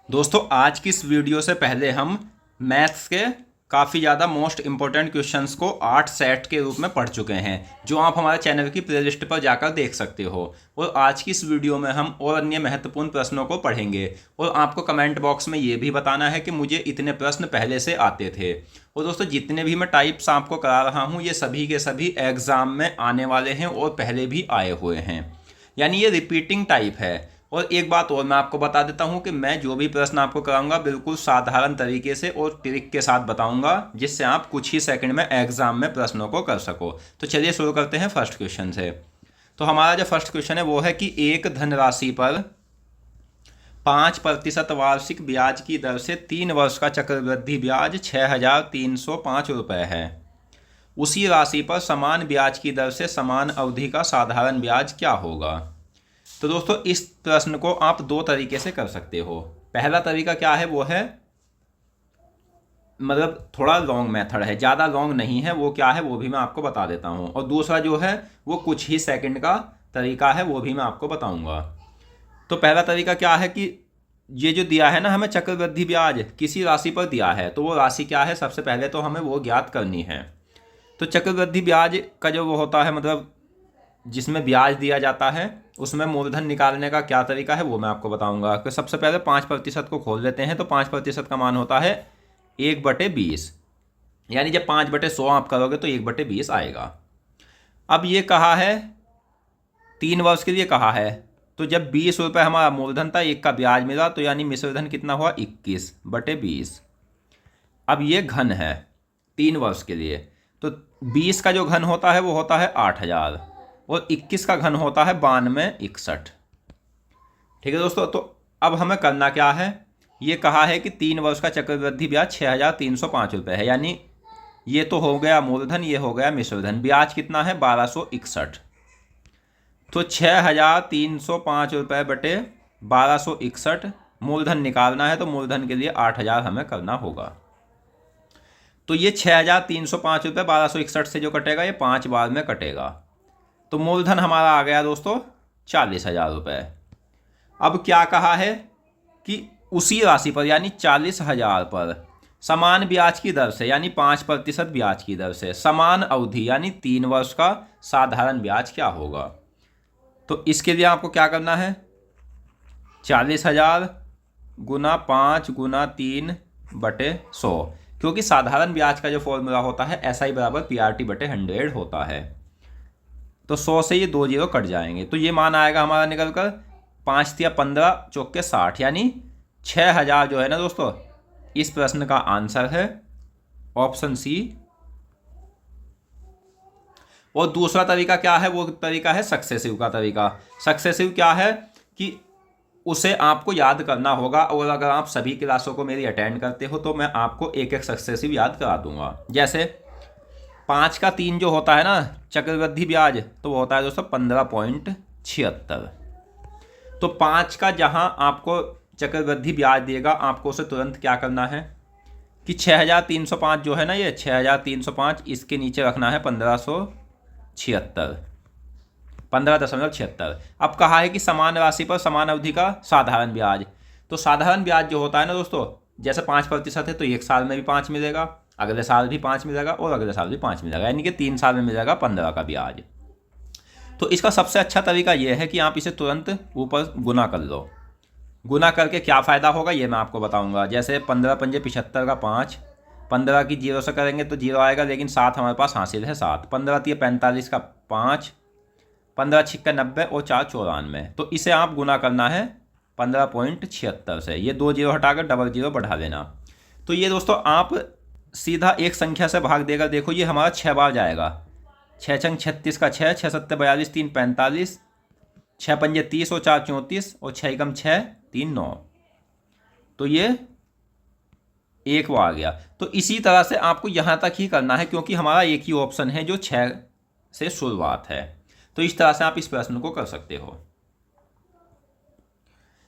दोस्तों आज की इस वीडियो से पहले हम मैथ्स के काफ़ी ज़्यादा मोस्ट इम्पोर्टेंट क्वेश्चंस को 8 सेट के रूप में पढ़ चुके हैं, जो आप हमारे चैनल की प्लेलिस्ट पर जाकर देख सकते हो। और आज की इस वीडियो में हम और अन्य महत्वपूर्ण प्रश्नों को पढ़ेंगे और आपको कमेंट बॉक्स में ये भी बताना है कि मुझे इतने प्रश्न पहले से आते थे। और दोस्तों जितने भी मैं टाइप्स आपको करा रहा हूँ ये सभी के सभी एग्ज़ाम में आने वाले हैं और पहले भी आए हुए हैं, यानी ये रिपीटिंग टाइप है। और एक बात और मैं आपको बता देता हूं कि मैं जो भी प्रश्न आपको कराऊंगा बिल्कुल साधारण तरीके से और ट्रिक के साथ बताऊंगा, जिससे आप कुछ ही सेकंड में एग्जाम में प्रश्नों को कर सको। तो चलिए शुरू करते हैं फर्स्ट क्वेश्चन से। तो हमारा जो फर्स्ट क्वेश्चन है वो है कि एक धनराशि पर 5% वार्षिक ब्याज की दर से 3 वर्ष का चक्रवृद्धि ब्याज 6,305 रुपये है। उसी राशि पर समान ब्याज की दर से समान अवधि का साधारण ब्याज क्या होगा। तो दोस्तों इस प्रश्न को आप दो तरीके से कर सकते हो। पहला तरीका क्या है वो है, मतलब थोड़ा लॉन्ग मेथड है, ज़्यादा लॉन्ग नहीं है, वो क्या है वो भी मैं आपको बता देता हूँ। और दूसरा जो है वो कुछ ही सेकंड का तरीका है, वो भी मैं आपको बताऊँगा। तो पहला तरीका क्या है कि ये जो दिया है ना हमें चक्रवृद्धि ब्याज किसी राशि पर दिया है, तो वो राशि क्या है सबसे पहले तो हमें वो ज्ञात करनी है। तो चक्रवृद्धि ब्याज का जो वो होता है, मतलब जिसमें ब्याज दिया जाता है, उसमें मूलधन निकालने का क्या तरीका है वो मैं आपको बताऊंगा। कि सबसे पहले 5% को खोल लेते हैं, तो 5% का मान होता है 1/20, यानी जब 5/100 आप करोगे तो 1/20 आएगा। अब ये कहा है 3 वर्ष के लिए कहा है, तो जब 20 रुपये हमारा मूलधन था, 1 का ब्याज मिला, तो यानी मिश्रधन कितना हुआ 21/20। अब ये घन है 3 वर्ष के लिए, तो 20 का जो घन होता है वो होता है 8,000 और 21 का घन होता है 9261। ठीक है दोस्तों, तो अब हमें करना क्या है, ये कहा है कि 3 वर्ष का चक्रवृद्धि ब्याज 6,305 रुपये है, यानी ये तो हो गया मूलधन, ये हो गया मिश्रधन। ब्याज कितना है 1261, तो 6,305 बटे 1261 मूलधन निकालना है, तो मूलधन के लिए 8,000 हमें करना होगा। तो ये 6,305 1261 से जो कटेगा ये 5 बार में कटेगा, तो मूलधन हमारा आ गया दोस्तों 40,000 रुपये। अब क्या कहा है कि उसी राशि पर यानी 40,000 पर समान ब्याज की दर से, यानी 5% ब्याज की दर से समान अवधि यानी 3 वर्ष का साधारण ब्याज क्या होगा। तो इसके लिए आपको क्या करना है, 40,000 गुना 5 गुना 3/100, क्योंकि साधारण ब्याज का जो फॉर्मूला होता है SI बराबर PRT/100 होता है। तो 100 से ये 2 जीरो कट जाएंगे, तो ये मान आएगा हमारा निकल कर 5 या 15 चौके 60, यानी 6,000 जो है ना दोस्तों, इस प्रश्न का आंसर है ऑप्शन सी। और दूसरा तरीका क्या है, वो तरीका है सक्सेसिव का तरीका। सक्सेसिव क्या है कि उसे आपको याद करना होगा, और अगर आप सभी क्लासों को मेरी अटेंड करते हो तो मैं आपको एक एक सक्सेसिव याद करा दूंगा। जैसे 5 का 3 जो होता है ना चक्रवृद्धि ब्याज, तो वो होता है दोस्तों 15.76। तो 5 का जहां आपको चक्रवृद्धि ब्याज देगा, आपको उसे तुरंत क्या करना है कि 6,305 जो है ना, ये 6,305 इसके नीचे रखना है 1576, 15.76। अब कहा है कि समान राशि पर समान अवधि का साधारण ब्याज। तो साधारण ब्याज जो होता है ना दोस्तों, जैसे 5% है तो 1 साल में भी 5 मिलेगा, अगले साल भी 5 मिलेगा और अगले साल भी 5 मिलेगा, यानी कि 3 साल में मिलेगा 15 का ब्याज। तो इसका सबसे अच्छा तरीका यह है कि आप इसे तुरंत ऊपर गुना कर लो। गुना करके क्या फ़ायदा होगा ये मैं आपको बताऊंगा। जैसे 15 पंजे 75 का 5, 15 की 0 से करेंगे तो 0 आएगा, लेकिन 7 हमारे पास हासिल है 7, 15 तिया 45 का 5, 15 छिक्का 90 और 4 94। तो इसे आप गुना करना है 15.76 से, ये 2 जीरो हटाकर डबल जीरो बढ़ा देना। तो ये दोस्तों आप सीधा एक संख्या से भाग देगा, देखो ये हमारा 6 बार जाएगा, 6 छंग 36 का 6, 6 सत्ते 42, 3 45, 6 पंजे 30 और 4 34 और 6 एकम 6 3 9, तो ये 1 वो आ गया। तो इसी तरह से आपको यहाँ तक ही करना है, क्योंकि हमारा एक ही ऑप्शन है जो 6 से शुरुआत है। तो इस तरह से आप इस प्रश्न को कर सकते हो।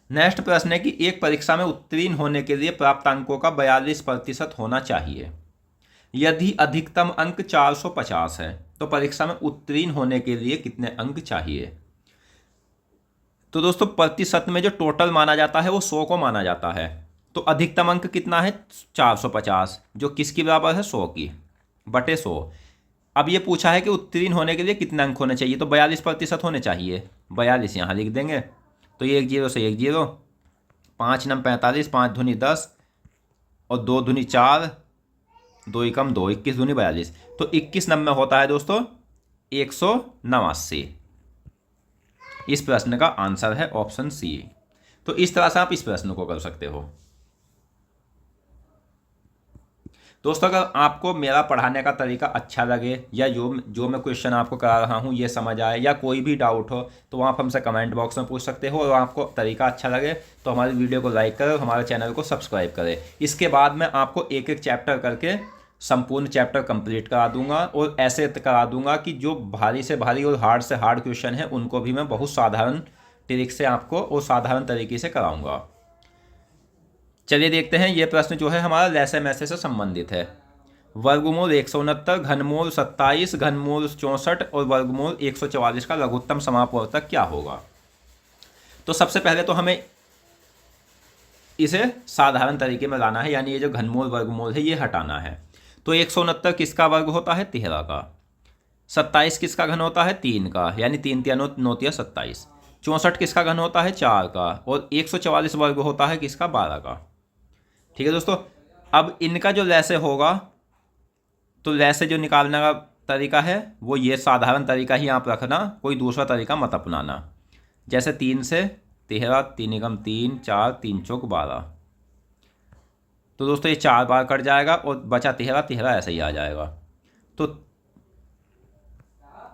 नेक्स्ट प्रश्न है कि एक परीक्षा में उत्तीर्ण होने के लिए प्राप्त अंकों का 42% होना चाहिए। यदि अधिकतम अंक 450 है तो परीक्षा में उत्तीर्ण होने के लिए कितने अंक चाहिए। तो दोस्तों प्रतिशत में जो टोटल माना जाता है वो 100 को माना जाता है, तो अधिकतम अंक कितना है 450, जो किसकी बराबर है 100 की बटे 100। अब ये पूछा है कि उत्तीर्ण होने के लिए कितने अंक होने चाहिए, तो 42% होने चाहिए। 42 यहाँ लिख देंगे। तो ये 1 0 से 1 0, 5 9 45, 5 दूनी 10 और 2 दूनी 4, 2 एकम 2, 21 दूनी 42। तो 21 नंबर होता है दोस्तों 189। इस प्रश्न का आंसर है ऑप्शन सी। तो इस तरह से आप इस प्रश्न को कर सकते हो। दोस्तों अगर आपको मेरा पढ़ाने का तरीका अच्छा लगे या जो मैं क्वेश्चन आपको करा रहा हूँ ये समझ आए या कोई भी डाउट हो तो आप हमसे कमेंट बॉक्स में पूछ सकते हो। और आपको तरीका अच्छा लगे तो हमारी वीडियो को लाइक करें और हमारे चैनल को सब्सक्राइब करें। इसके बाद मैं आपको एक एक चैप्टर करके संपूर्ण चैप्टर कंप्लीट करा दूंगा और ऐसे करा दूंगा कि जो भारी से भारी और हार्ड से हार्ड क्वेश्चन है उनको भी मैं बहुत साधारण ट्रिक से आपको और साधारण तरीके से कराऊंगा। चलिए देखते हैं। ये प्रश्न जो है हमारा लैसे मैसे से संबंधित है। वर्गमूल 169, घनमूल 27, घनमूल 64 और वर्गमूल 144 का लघुत्तम समापवर्तक क्या होगा। तो सबसे पहले तो हमें इसे साधारण तरीके में लाना है, यानी ये जो घनमूल वर्गमूल है ये हटाना है। तो 169 किसका वर्ग होता है 13 का। 27 किसका घन होता है 3 का, यानी 3 3 9 3 27। 64 किसका घन होता है 4 का। और 144 वर्ग होता है किसका 12 का। ठीक है दोस्तों। अब इनका जो लैसे होगा तो लैसे जो निकालने का तरीका है वो ये साधारण तरीका ही आप रखना, कोई दूसरा तरीका मत अपनाना। जैसे 3 से 13, 3 एकम 3, 4, 3 चौक 12। तो दोस्तों ये 4 बार कट जाएगा और बचा 13, 13 ऐसे ही आ जाएगा। तो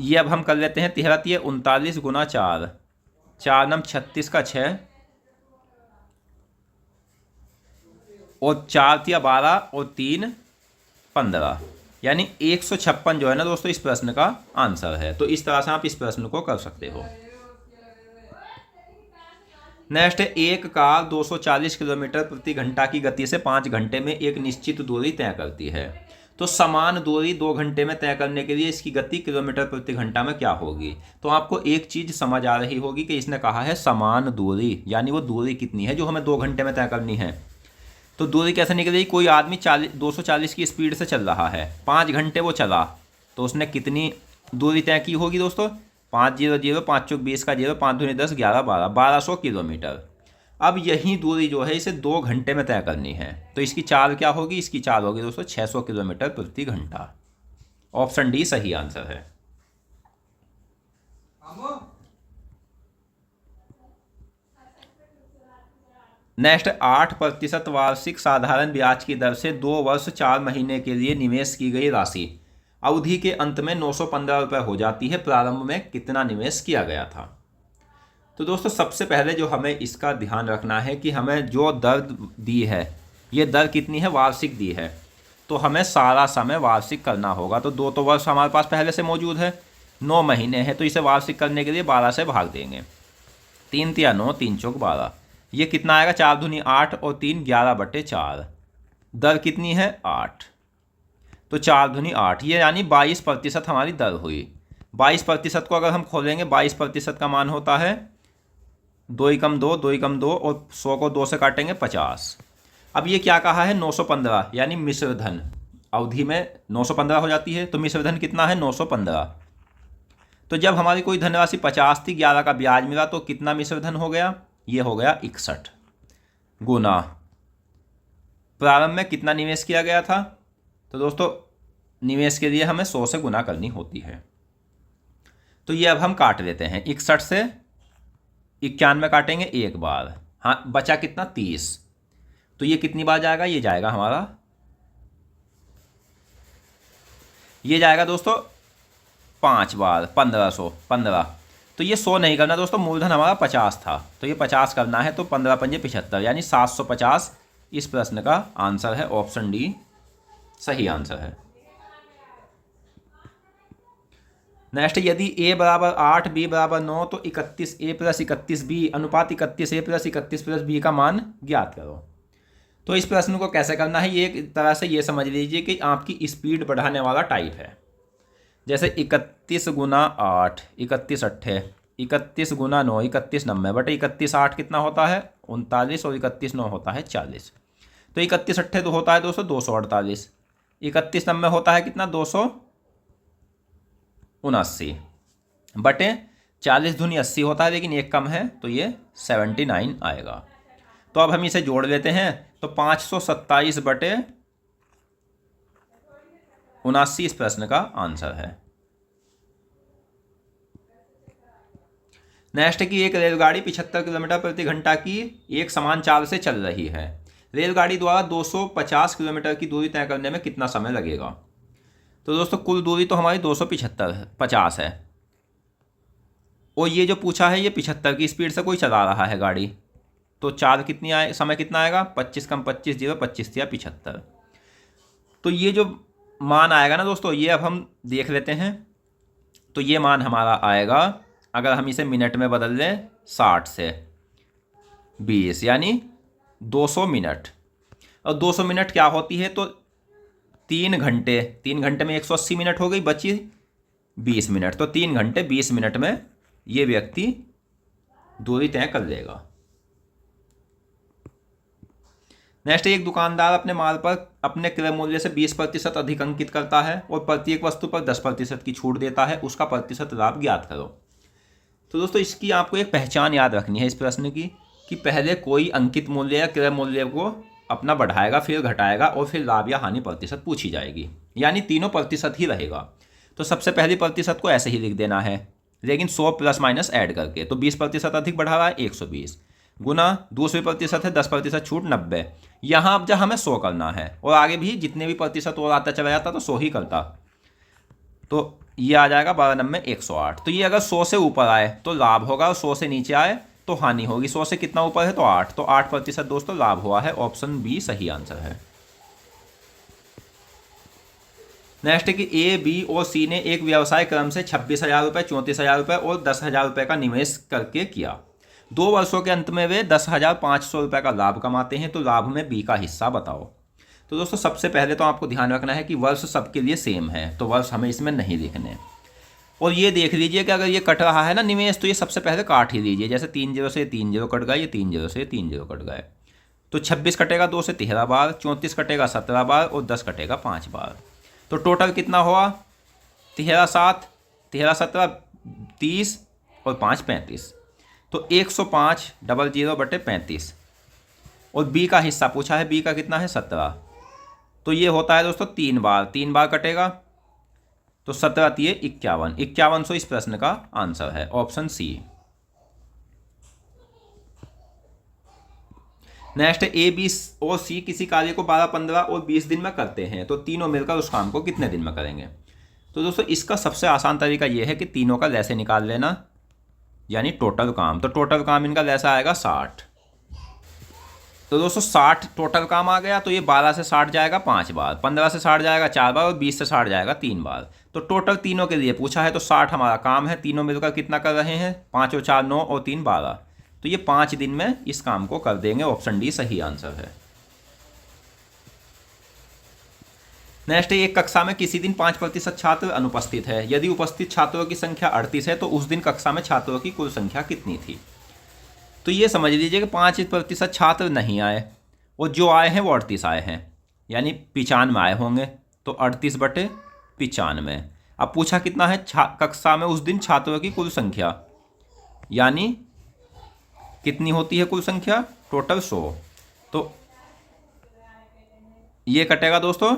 ये अब हम कर लेते हैं। 13 3 39 गुना 4, 4 नम 36 का 6 और 4 3 12 और 3 15, यानी 156 जो है ना दोस्तों इस प्रश्न का आंसर है। तो इस तरह से आप इस प्रश्न को कर सकते हो। नेक्स्ट है, एक कार 240 किलोमीटर प्रति घंटा की गति से 5 घंटे में एक निश्चित दूरी तय करती है। तो समान दूरी 2 घंटे में तय करने के लिए इसकी गति किलोमीटर प्रति घंटा में क्या होगी। तो आपको एक चीज समझ आ रही होगी कि इसने कहा है समान दूरी, यानी वो दूरी कितनी है जो हमें 2 घंटे में तय करनी है। तो दूरी कैसे निकलेगी। कोई आदमी 240 की स्पीड से चल रहा है, 5 घंटे वो चला, तो उसने कितनी दूरी तय की होगी दोस्तों। 5 0 0, 5 चौक 20 का 0, 5 दूनी 10, 11 12, 1200 किलोमीटर। अब यही दूरी जो है इसे 2 घंटे में तय करनी है। तो इसकी चाल क्या होगी, इसकी चाल होगी दोस्तों 600 किलोमीटर प्रति घंटा। ऑप्शन डी सही आंसर है। नेक्स्ट, 8% वार्षिक साधारण ब्याज की दर से 2 वर्ष 4 महीने के लिए निवेश की गई राशि अवधि के अंत में 915 रुपये हो जाती है। प्रारंभ में कितना निवेश किया गया था। तो दोस्तों सबसे पहले जो हमें इसका ध्यान रखना है कि हमें जो दर दी है ये दर कितनी है, वार्षिक दी है। तो हमें सारा समय वार्षिक करना होगा। तो 2 तो वर्ष हमारे पास पहले से मौजूद है, 9 महीने हैं, तो इसे वार्षिक करने के लिए 12 से भाग देंगे। 3 3 9, 3 चौक 12, ये कितना आएगा 4 दूनी 8 और 3 11 बटे 4। दर कितनी है 8, तो 4 दूनी 8, ये यानी 22% हमारी दर हुई। 22% को अगर हम खोलेंगे 22% का मान होता है 2 एकम 2, 2 एकम 2 और 100 को 2 से काटेंगे 50। अब ये क्या कहा है 915, यानी मिश्र धन अवधि में 915 हो जाती है। तो मिश्र धन कितना है 915। तो जब हमारी कोई धनराशि 50 थी, 11 का ब्याज मिला, तो कितना मिश्र धन हो गया, ये हो गया 61 गुना प्रारंभ में कितना निवेश किया गया था। तो दोस्तों निवेश के लिए हमें 100 से गुना करनी होती है। तो ये अब हम काट लेते हैं। 61 से 91 काटेंगे एक बार, हाँ बचा कितना 30। तो ये कितनी बार जाएगा, ये जाएगा हमारा, ये जाएगा दोस्तों 5 बार, 1515। तो ये 100 नहीं करना दोस्तों, मूलधन हमारा 50 था, तो ये 50 करना है। तो 15 पंजे 75, यानी 750 इस प्रश्न का आंसर है। ऑप्शन डी सही आंसर है। नेक्स्ट, यदि a बराबर 8, b बराबर 9 तो 31a प्लस 31b अनुपात 31a प्लस 31b का मान ज्ञात करो। तो इस प्रश्न को कैसे करना है, ये एक तरह से ये समझ लीजिए कि आपकी स्पीड बढ़ाने वाला टाइप है। जैसे 31 गुना 8, 31 8, 31 गुना 9, 31 90 बटे 31 8 कितना होता है 39 और 31 9 होता है 40। तो 31 अट्ठे तो होता है दोस्तों 248, 31 नंबर होता है कितना 279 बटे 40 दूनी 80 होता है, लेकिन एक कम है तो ये 79 आएगा। तो अब हम इसे जोड़ लेते हैं, तो 527 बटे 79 इस प्रश्न का आंसर है। नेक्स्ट की एक रेलगाड़ी 75 किलोमीटर प्रति घंटा की एक समान चाल से चल रही है। रेलगाड़ी द्वारा 250 किलोमीटर की दूरी तय करने में कितना समय लगेगा। तो दोस्तों कुल दूरी तो हमारी 250 है, और ये जो पूछा है ये 75 की स्पीड से कोई चला रहा है गाड़ी, तो चाल कितनी आए, समय कितना आएगा 25 कम 25 0 25 या 75। तो ये जो मान आएगा ना दोस्तों, ये अब हम देख लेते हैं। तो ये मान हमारा आएगा, अगर हम इसे मिनट में बदल लें 60 से 20 यानी 200 मिनट। और 200 मिनट क्या होती है, तो 3 घंटे में 180 मिनट हो गई, बची 20 मिनट। तो 3 घंटे 20 मिनट में ये व्यक्ति दूरी तय कर लेगा। नेक्स्ट, एक दुकानदार अपने माल पर अपने क्रय मूल्य से 20% अधिक अंकित करता है और प्रत्येक वस्तु पर 10% की छूट देता है, उसका प्रतिशत लाभ ज्ञात करो। तो दोस्तों इसकी आपको एक पहचान याद रखनी है इस प्रश्न की, कि पहले कोई अंकित मूल्य या क्रय मूल्य को अपना बढ़ाएगा, फिर घटाएगा, और फिर लाभ या हानि प्रतिशत पूछी जाएगी, यानी तीनों प्रतिशत ही रहेगा। तो सबसे पहली प्रतिशत को ऐसे ही लिख देना है, लेकिन 100 प्लस माइनस ऐड करके। तो 20% अधिक बढ़ा रहा है 120 गुना दूसरी प्रतिशत है 10% छूट 90। यहाँ अब जब हमें 100 करना है, और आगे भी जितने भी प्रतिशत और आता चला जाता तो 100 ही करता, तो ये आ जाएगा 12 नंबर 108। तो ये अगर 100 से ऊपर आए तो लाभ होगा, और 100 से नीचे आए तो हानि होगी। 100 से कितना ऊपर है तो 8, तो 8% दोस्तों लाभ हुआ है। ऑप्शन बी सही आंसर है। नेक्स्ट कि ए, बी और सी ने एक व्यवसाय क्रम से 26,000 रुपये, 34,000 रुपये और 10,000 रुपये का निवेश करके किया। 2 वर्षों के अंत में वे 10,500 रुपये का लाभ कमाते हैं, तो लाभ में बी का हिस्सा बताओ। तो दोस्तों सबसे पहले तो आपको ध्यान रखना है कि वर्ष सबके लिए सेम है, तो वर्ष हमें इसमें नहीं लिखने। और ये देख लीजिए कि अगर ये कट रहा है ना निवेश, तो ये सबसे पहले काट ही लीजिए। जैसे 3 0 से 3 0 कट गए, ये 3 0 से 3 0 कट गए, तो 26 कटेगा 2 से 13 बार, 34 कटेगा 17 बार और 10 कटेगा 5 बार। तो टोटल कितना हुआ 13 7 13 17 30 और 5 35, तो 105 00 बटे 35। और बी का हिस्सा पूछा है, बी का कितना है 17, तो ये होता है दोस्तों 3 बार कटेगा, तो 17 3 51, 5100 इस प्रश्न का आंसर है। Option C. Next, A, B और सी किसी कार्य को 12 15 और 20 दिन में करते हैं, तो तीनों मिलकर उस काम को कितने दिन में करेंगे। तो दोस्तों इसका सबसे आसान तरीका ये है कि तीनों का लैसे निकाल लेना, यानी टोटल काम। तो टोटल काम इनका लैसा आएगा 60। तो दोस्तों 60 टोटल काम आ गया, तो ये 12 से 60 जाएगा 5 बार, 15 से 60 जाएगा 4 बार और 20 से 60 जाएगा 3 बार। तो टोटल तीनों के लिए पूछा है, तो 60 हमारा काम है। तीनों मिलकर कितना कर रहे हैं 5 और 4 9 और 3 12, तो ये 5 दिन में इस काम को कर देंगे। ऑप्शन डी सही आंसर है। नेक्स्ट, एक कक्षा में किसी दिन 5% छात्र अनुपस्थित है। यदि उपस्थित छात्रों की संख्या 38 है, तो उस दिन कक्षा में छात्रों की कुल संख्या कितनी थी। तो ये समझ लीजिए कि 5% छात्र नहीं आए, और जो आए हैं वो 38 आए हैं, यानी 95 आए होंगे, तो 38 बटे 95। अब पूछा कितना है कक्षा में उस दिन छात्रों की कुल संख्या, यानी कितनी होती है कुल संख्या टोटल 100। तो ये कटेगा दोस्तों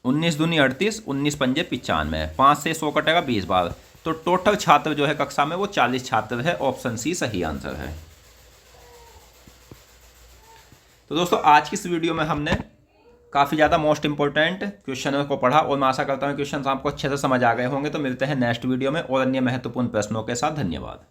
19 दूनी 38, 19 पंजे 95, 5 से 100 कटेगा 20 बार। तो टोटल छात्र जो है कक्षा में वो 40 छात्र है। ऑप्शन सी सही आंसर है। तो दोस्तों आज की इस वीडियो में हमने काफ़ी ज़्यादा मोस्ट इंपॉर्टेंट क्वेश्चनों को पढ़ा, और मैं आशा करता हूँ क्वेश्चन आपको अच्छे से समझ आ गए होंगे। तो मिलते हैं नेक्स्ट वीडियो में और अन्य महत्वपूर्ण प्रश्नों के साथ। धन्यवाद।